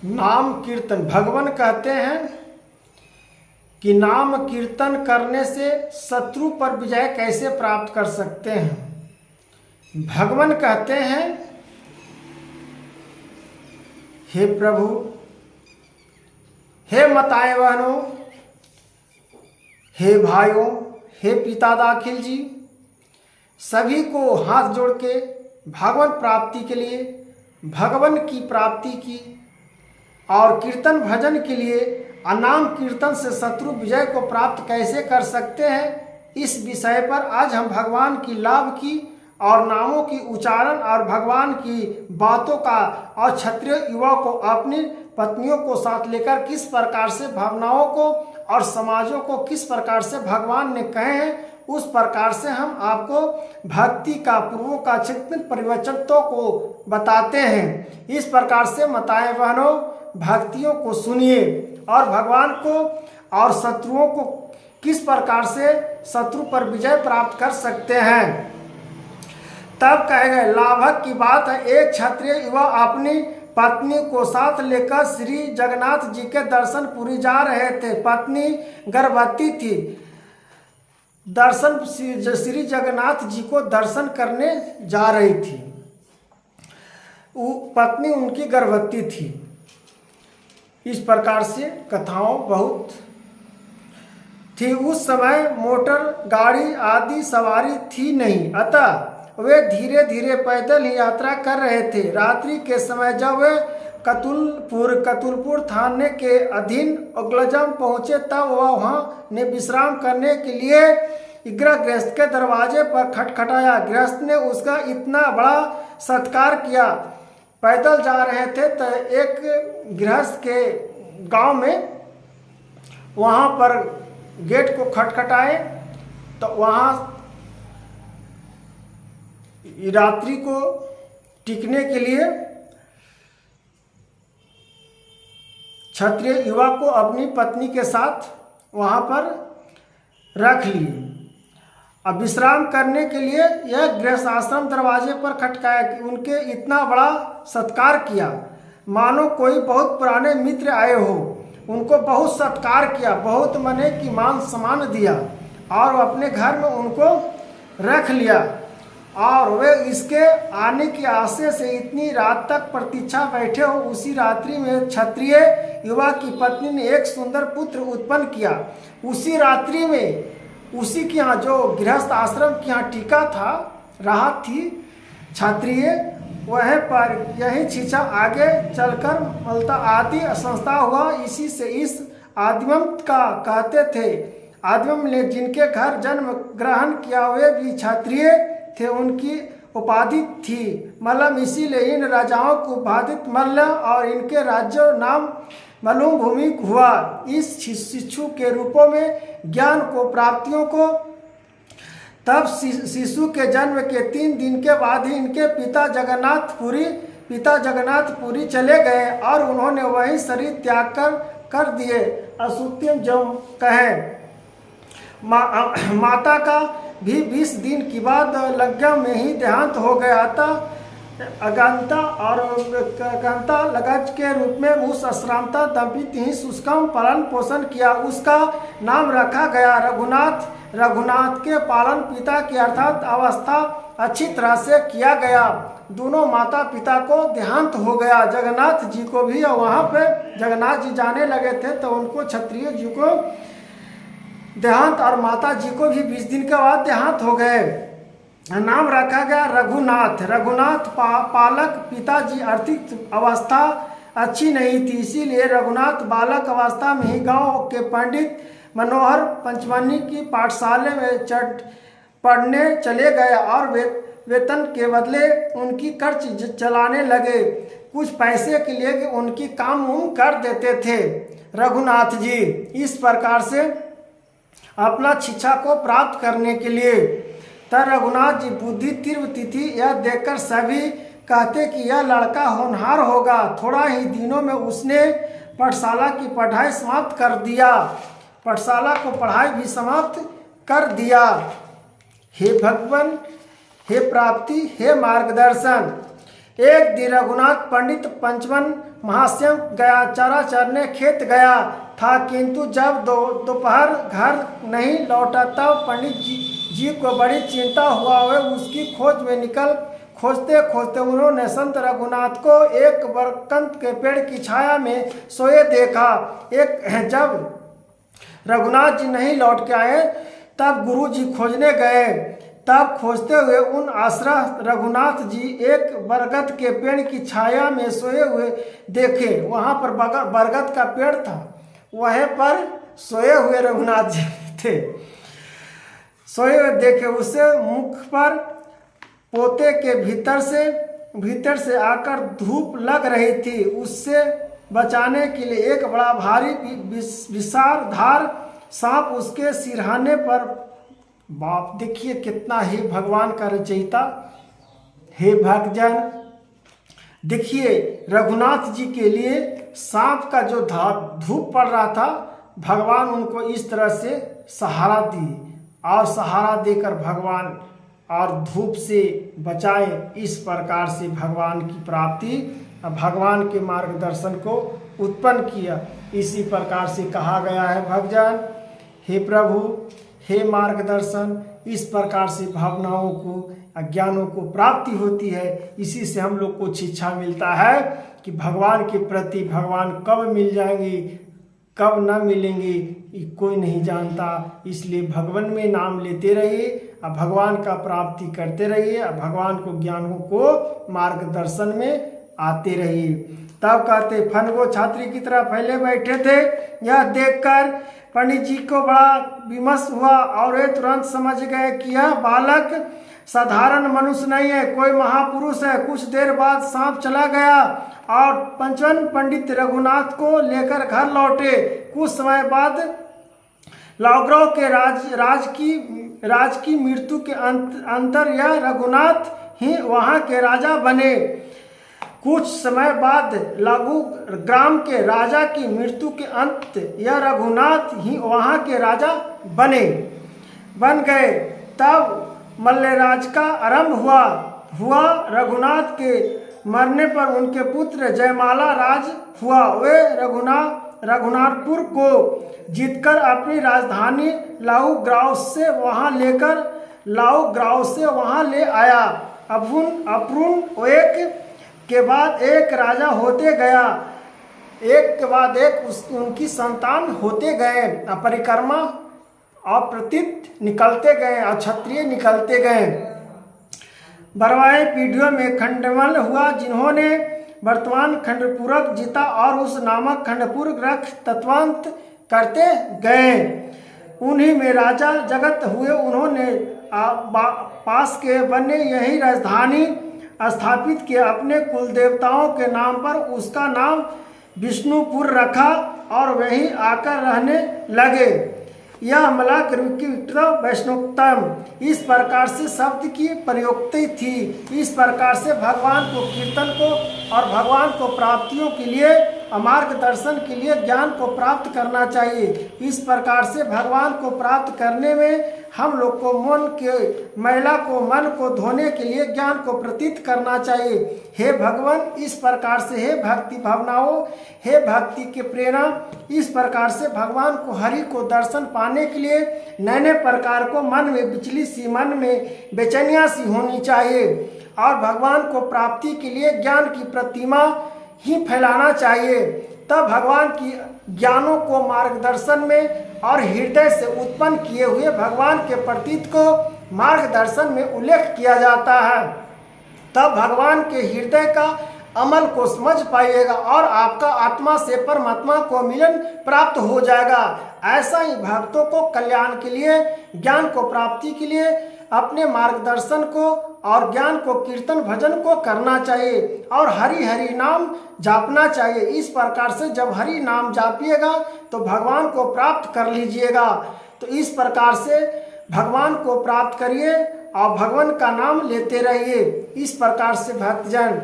नाम कीर्तन भगवान कहते हैं कि नाम कीर्तन करने से शत्रु पर विजय कैसे प्राप्त कर सकते हैं। भगवान कहते हैं, हे प्रभु, हे माताएं बहनों, हे भाइयों, हे पिता दाखिल जी, सभी को हाथ जोड़ के भगवान प्राप्ति के लिए, भगवान की प्राप्ति की और कीर्तन भजन के लिए नाम कीर्तन से शत्रु विजय को प्राप्त कैसे कर सकते हैं, इस विषय पर आज हम भगवान की लाभ की और नामों की उच्चारण और भगवान की बातों का और क्षत्रिय युवा को अपनी पत्नियों को साथ लेकर किस प्रकार से भावनाओं को और समाजों को किस प्रकार से भगवान ने कहे हैं, उस प्रकार से हम आपको भक्ति का पूर्वों का चिंतन परिवर्तनों को बताते हैं। इस प्रकार से माताएं बहनों, भक्तियों को सुनिए और भगवान को और शत्रुओं को किस प्रकार से शत्रु पर विजय प्राप्त कर सकते हैं। तब कहे गए, लाभक की बात है, एक क्षत्रिय युवा अपनी पत्नी को साथ लेकर श्री जगन्नाथ जी के दर्शन पुरी जा रहे थे। पत्नी गर्भवती थी। दर्शन श्री जगन्नाथ जी को दर्शन करने जा रही थी। पत्नी उनकी गर्भवती थी। इस प्रकार से कथाओं बहुत थी। उस समय मोटर गाड़ी आदि सवारी थी नहीं, अतः वे धीरे धीरे पैदल ही यात्रा कर रहे थे। रात्रि के समय जब वे कतुलपुर थाने के अधीन अगलजम पहुंचे, तब वह वहां ने विश्राम करने के लिए गृहस्थ के दरवाजे पर खटखटाया। गृहस्थ ने उसका इतना बड़ा सत्कार किया। पैदल जा रहे थे तो एक गृहस्थ के गांव में वहां पर गेट को खटखटाए, तो वहां रात्रि को टिकने के लिए क्षत्रिय युवा को अपनी पत्नी के साथ वहां पर रख लिए। अब विश्राम करने के लिए यह गृहस्थ आश्रम दरवाजे पर खटकाया। उनके इतना बड़ा सत्कार किया, मानो कोई बहुत पुराने मित्र आए हो। उनको बहुत सत्कार किया, बहुत मने की मान सम्मान दिया और अपने घर में उनको रख लिया। और वे इसके आने की आशा से इतनी रात तक प्रतीक्षा बैठे हो। उसी रात्रि में क्षत्रिय युवा की पत्नी ने एक सुंदर पुत्र उत्पन्न किया। उसी रात्रि में उसी के यहाँ जो गृहस्थ आश्रम के यहाँ टीका था, रहा थी क्षत्रिय, वह पर यही छीछा आगे चलकर मलता आदि संस्था हुआ। इसी से इस आदिमम का कहते थे। आदिमम ने जिनके घर जन्म ग्रहण किया वे भी क्षत्रिय थे, उनकी उपाधि थी मल्लम। इसीलिए इन राजाओं को बाधित मल्ल और इनके राज्य नाम मलूम भूमि हुआ। इस शिशु के रूपों में ज्ञान को प्राप्तियों को तब शिशु के जन्म के 3 दिन के बाद ही इनके पिता जगन्नाथपुरी चले गए और उन्होंने वही शरीर त्याग कर दिए। असुत्यम जम कहे माता का भी 20 दिन की बाद लज्ञा में ही देहांत हो गया था। अगंता और कांता लगज के रूप में उस अश्रांता दंपति ही उसका पालन पोषण किया। उसका नाम रखा गया रघुनाथ। रघुनाथ के पालन पिता की अर्थात अवस्था अच्छी तरह से किया गया। दोनों माता पिता को देहांत हो गया। जगन्नाथ जी को भी वहाँ पे जगन्नाथ जी जाने लगे थे तो उनको क्षत्रिय जी को देहांत और माता जी को भी 20 दिन के बाद देहांत हो गए। नाम रखा गया रघुनाथ। रघुनाथ पालक पिताजी आर्थिक अवस्था अच्छी नहीं थी, इसीलिए रघुनाथ बालक अवस्था में ही गांव के पंडित मनोहर पंचमनी की पाठशाला में पढ़ने चले गए और वेतन के बदले उनकी खर्च चलाने लगे। कुछ पैसे के लिए उनकी काम कर देते थे रघुनाथ जी। इस प्रकार से अपना शिक्षा को प्राप्त करने के लिए तब रघुनाथ जी बुद्धि तीव्र तिथि यह देखकर सभी कहते कि यह लड़का होनहार होगा। थोड़ा ही दिनों में उसने पाठशाला की पढ़ाई समाप्त कर दिया। पाठशाला को पढ़ाई भी समाप्त कर दिया। हे भगवान, हे प्राप्ति, हे मार्गदर्शन, एक दिन रघुनाथ पंडित पंचवन महाश्यम गया चारा चरने खेत गया था, किंतु जब दोपहर घर नहीं लौटा तब पंडित जी को बड़ी चिंता हुआ। वे उसकी खोज में निकल खोजते खोजते उन्होंने संत रघुनाथ को एक बरकंत के पेड़ की छाया में सोए देखा। जब रघुनाथ जी नहीं लौट के आए तब गुरु जी खोजने गए। तब खोजते हुए उन आश्रय रघुनाथ जी एक बरगद के पेड़ की छाया में सोए हुए देखे। वहाँ पर बरगद का पेड़ था, वहीं पर सोए हुए रघुनाथ जी थे। सोए हुए देखे, उसे मुख पर पोते के भीतर से आकर धूप लग रही थी। उससे बचाने के लिए एक बड़ा भारी विशाल धार सांप उसके सिरहाने पर। बाप देखिए कितना ही भगवान का रचयिता। हे भक्तजन, देखिए रघुनाथ जी के लिए सांप का जो धूप पड़ रहा था, भगवान उनको इस तरह से सहारा दिए और सहारा देकर भगवान और धूप से बचाए। इस प्रकार से भगवान की प्राप्ति, भगवान के मार्गदर्शन को उत्पन्न किया। इसी प्रकार से कहा गया है भक्तजन, हे प्रभु हे मार्गदर्शन, इस प्रकार से भावनाओं को अज्ञानों को प्राप्ति होती है। इसी से हम लोग को शिक्षा मिलता है कि भगवान के प्रति भगवान कब मिल जाएंगे कब न मिलेंगे कोई नहीं जानता। इसलिए भगवान में नाम लेते रहिए और भगवान का प्राप्ति करते रहिए और भगवान को ज्ञानों को मार्गदर्शन में आते रहिए। तब कहते फनगो छात्री की तरह पहले बैठे थे। यह देखकर पंडित जी को बड़ा विमर्श हुआ और वे तुरंत समझ गए कि यह बालक साधारण मनुष्य नहीं है, कोई महापुरुष है। कुछ देर बाद सांप चला गया और पंचवन पंडित रघुनाथ को लेकर घर लौटे। कुछ समय बाद लाउग्रव के राज की मृत्यु के अंतर यह रघुनाथ ही वहाँ के राजा बने। कुछ समय बाद लागू ग्राम के राजा की मृत्यु के अंत यह रघुनाथ ही वहाँ के राजा बन गए। तब मल्लराज का आरंभ हुआ। रघुनाथ के मरने पर उनके पुत्र जयमाला राज हुआ। वे रघुनाथपुर को जीतकर अपनी राजधानी लाऊग्राव से वहाँ ले आया। अपुन एक के बाद एक राजा होते गया, एक के बाद एक उनकी संतान होते गए। परिक्रमा अप्रतीत निकलते गए और क्षत्रिय निकलते गए। बरवाए पीढ़ियों में खंडमल हुआ, जिन्होंने वर्तमान खंडपुरक जीता और उस नामक खंडपुर रख तत्वांत करते गए। उन्हीं में राजा जगत हुए। उन्होंने पास के बने यही राजधानी स्थापित किया। अपने कुल देवताओं के नाम पर उसका नाम विष्णुपुर रखा और वहीं आकर रहने लगे। यह मलक वैष्णोत्तम इस प्रकार से शब्द की प्रयुक्ति थी। इस प्रकार से भगवान को कीर्तन को और भगवान को प्राप्तियों के लिए मार्गदर्शन के लिए ज्ञान को प्राप्त करना चाहिए। इस प्रकार से भगवान को प्राप्त करने में हम लोग को मन को धोने के लिए ज्ञान को प्रतीत करना चाहिए। हे भगवान, इस प्रकार से हे भक्ति भावनाओं, हे भक्ति के प्रेरणा, इस प्रकार से भगवान को हरि को दर्शन पाने के लिए नए प्रकार को मन में बेचैनियाँ सी होनी चाहिए और भगवान को प्राप्ति के लिए ज्ञान की प्रतिमा ही फैलाना चाहिए। तब भगवान की ज्ञानों को मार्गदर्शन में और हृदय से उत्पन्न किए हुए भगवान के प्रतीत को मार्गदर्शन में उल्लेख किया जाता है। तब भगवान के हृदय का अमल को समझ पाइएगा और आपका आत्मा से परमात्मा को मिलन प्राप्त हो जाएगा। ऐसा ही भक्तों को कल्याण के लिए, ज्ञान को प्राप्ति के लिए अपने मार्गदर्शन को और ज्ञान को कीर्तन भजन को करना चाहिए और हरि नाम जापना चाहिए। इस प्रकार से जब हरि नाम जापिएगा तो भगवान को प्राप्त कर लीजिएगा। तो इस प्रकार से भगवान को प्राप्त करिए और भगवान का नाम लेते रहिए। इस प्रकार से भक्तजन